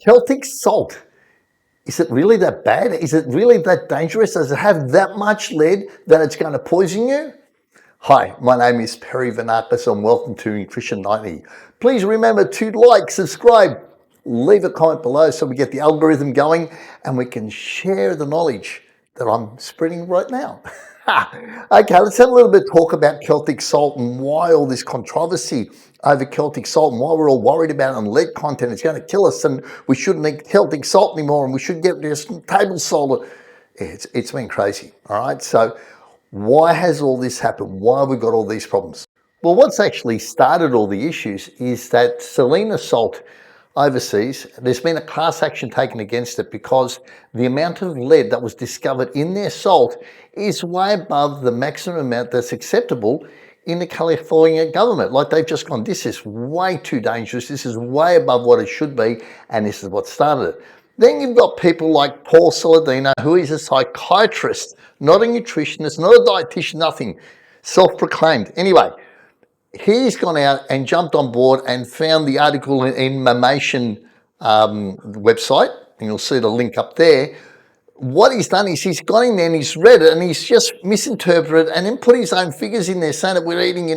Celtic salt, is it really that bad? Is it really that dangerous? Does it have that much lead that it's going to poison you? Hi, my name is Perry Vanakis and welcome to Nutrition 90. Please remember to like, subscribe, leave a comment below so we get the algorithm going and we can share the knowledge that I'm spreading right now. Okay, let's have a little bit of talk about Celtic salt and why all this controversy over Celtic salt and why we're all worried about it and lead content. It's going to kill us and we shouldn't eat Celtic salt anymore and we should get just table salt. It's been crazy, all right? So why has all this happened? Why have we got all these problems? Well, what's actually started all the issues is that Selena salt overseas, there's been a class action taken against it because the amount of lead that was discovered in their salt is way above the maximum amount that's acceptable in the California government. Like they've just gone, this is way too dangerous, this is way above what it should be, and this is what started it. Then you've got people like Paul Saladino, who is a psychiatrist, not a nutritionist, not a dietitian, nothing, self-proclaimed. Anyway, he's gone out and jumped on board and found the article in Mammation website, and you'll see the link up there. What he's done is he's gone in there and he's read it and he's just misinterpreted and then put his own figures in there saying that we're eating,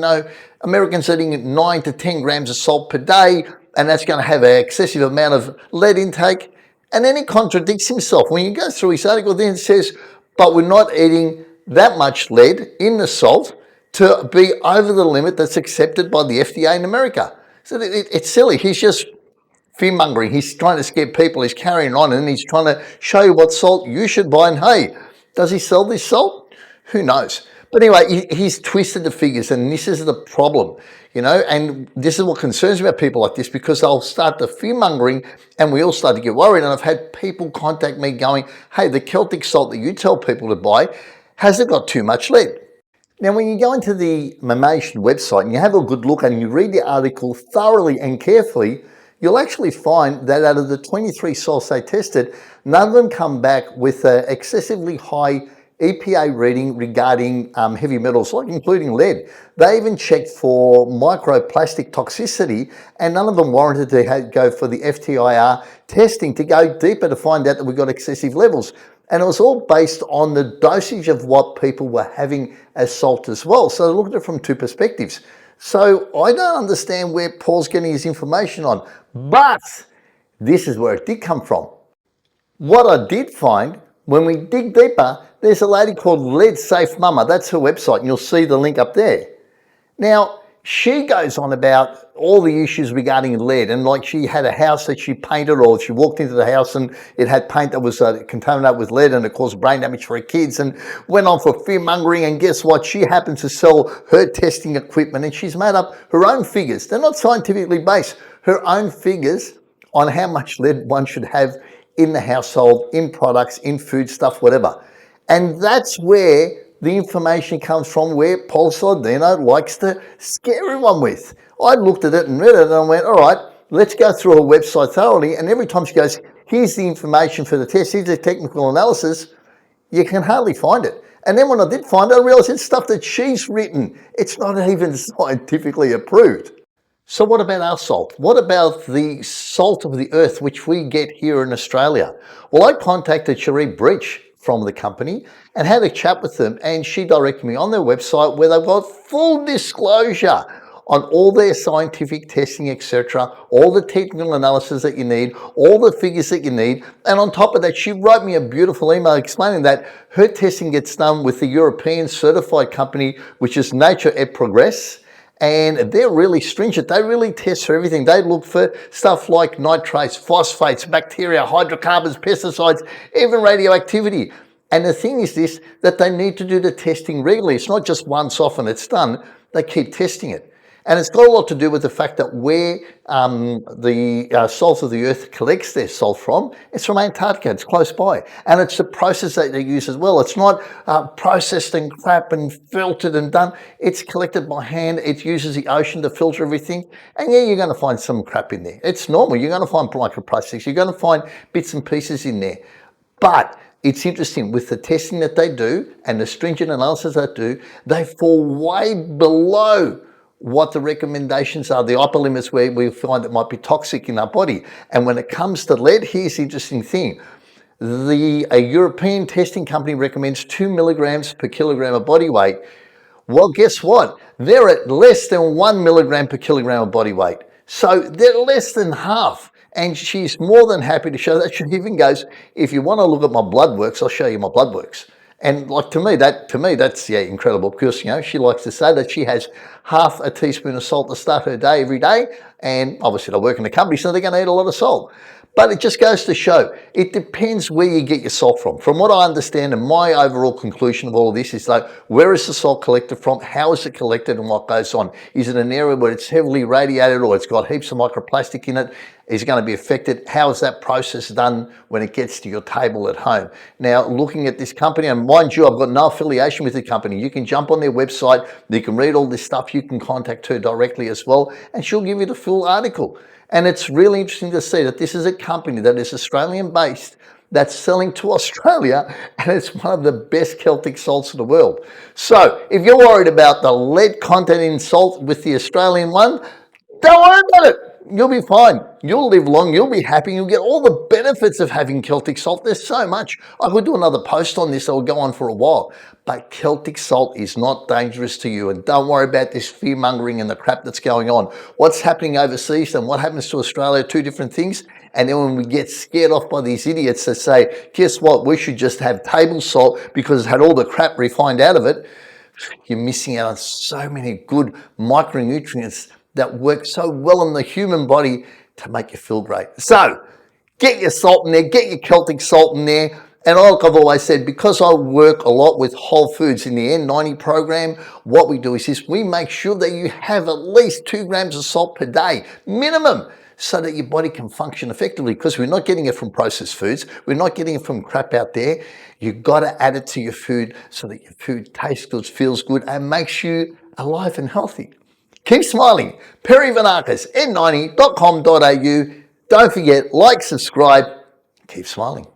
Americans eating 9 to 10 grams of salt per day and that's going to have an excessive amount of lead intake. And then he contradicts himself. When you go through his article, then it says, but we're not eating that much lead in the salt to be over the limit that's accepted by the FDA in America. So it's silly. He's just fear-mongering. He's trying to scare people. He's carrying on and he's trying to show you what salt you should buy. And hey, does he sell this salt? Who knows? But anyway, he's twisted the figures and this is the problem, and this is what concerns me about people like this because they'll start the fear-mongering and we all start to get worried. And I've had people contact me going, hey, the Celtic salt that you tell people to buy, has it got too much lead? Now, when you go into the Mammation website and you have a good look and you read the article thoroughly and carefully, you'll actually find that out of the 23 salts they tested, none of them come back with an excessively high EPA reading regarding heavy metals, like including lead. They even checked for microplastic toxicity and none of them warranted to go for the FTIR testing to go deeper to find out that we got excessive levels. And it was all based on the dosage of what people were having as salt as well. So they looked at it from two perspectives. So I don't understand where Paul's getting his information on, but this is where it did come from. What I did find, when we dig deeper, there's a lady called Lead Safe Mama. That's her website, and you'll see the link up there. Now, she goes on about all the issues regarding lead, and like she had a house that she painted, or she walked into the house and it had paint that was contaminated with lead and it caused brain damage for her kids, and went on for fear-mongering. And guess what? She happens to sell her testing equipment and she's made up her own figures. They're not scientifically based. Her own figures on how much lead one should have in the household, in products, in food stuff, whatever. And that's where the information comes from, where Paul Saladino likes to scare everyone with. I looked at it and read it and I went, all right, let's go through her website thoroughly. And every time she goes, here's the information for the test, here's the technical analysis, you can hardly find it. And then when I did find it, I realized it's stuff that she's written. It's not even scientifically approved. So what about our salt? What about the salt of the earth, which we get here in Australia? Well, I contacted Cherie Breach from the company and had a chat with them, and she directed me on their website where they've got full disclosure on all their scientific testing, etc., all the technical analysis that you need, all the figures that you need. And on top of that, she wrote me a beautiful email explaining that her testing gets done with the European certified company, which is Nature et Progress. And they're really stringent. They really test for everything. They look for stuff like nitrates, phosphates, bacteria, hydrocarbons, pesticides, even radioactivity. And the thing is this, that they need to do the testing regularly. It's not just once off and it's done. They keep testing it. And it's got a lot to do with the fact that where the salt of the earth collects their salt from, it's from Antarctica, it's close by. And it's the process that they use as well. It's not processed and crap and filtered and done. It's collected by hand. It uses the ocean to filter everything. And yeah, you're going to find some crap in there. It's normal. You're going to find microplastics. You're going to find bits and pieces in there. But it's interesting, with the testing that they do and the stringent analysis they do, they fall way below what the recommendations are, the upper limits where we find it might be toxic in our body. And when it comes to lead, here's the interesting thing. A European testing company recommends 2 milligrams per kilogram of body weight. Well, guess what? They're at less than 1 milligram per kilogram of body weight. So they're less than half. And she's more than happy to show that. She even goes, if you want to look at my blood works, I'll show you my blood works. And like to me, that's incredible, because she likes to say that she has half a teaspoon of salt to start her day every day. And obviously they work in a company, so they're going to eat a lot of salt. But it just goes to show, it depends where you get your salt from. From what I understand, and my overall conclusion of all of this is like, where is the salt collected from? How is it collected and what goes on? Is it an area where it's heavily radiated or it's got heaps of microplastic in it? Is it going to be affected? How is that process done when it gets to your table at home? Now, looking at this company, and mind you, I've got no affiliation with the company. You can jump on their website, you can read all this stuff, you can contact her directly as well, and she'll give you the full article. And it's really interesting to see that this is a company that is Australian based, that's selling to Australia, and it's one of the best Celtic salts in the world. So if you're worried about the lead content in salt with the Australian one, don't worry about it. You'll be fine. You'll live long. You'll be happy. You'll get all the benefits of having Celtic salt. There's so much. I could do another post on this that will go on for a while. But Celtic salt is not dangerous to you. And don't worry about this fear mongering and the crap that's going on. What's happening overseas and what happens to Australia are two different things. And then when we get scared off by these idiots that say, guess what, we should just have table salt because it's had all the crap refined out of it, you're missing out on so many good micronutrients that work so well in the human body to make you feel great. So get your salt in there, get your Celtic salt in there. And like I've always said, because I work a lot with whole foods in the N90 program, what we do is this: we make sure that you have at least 2 grams of salt per day, minimum, so that your body can function effectively, because we're not getting it from processed foods. We're not getting it from crap out there. You've got to add it to your food so that your food tastes good, feels good, and makes you alive and healthy. Keep smiling. Perry Vanakis, n90.com.au. Don't forget, like, subscribe, keep smiling.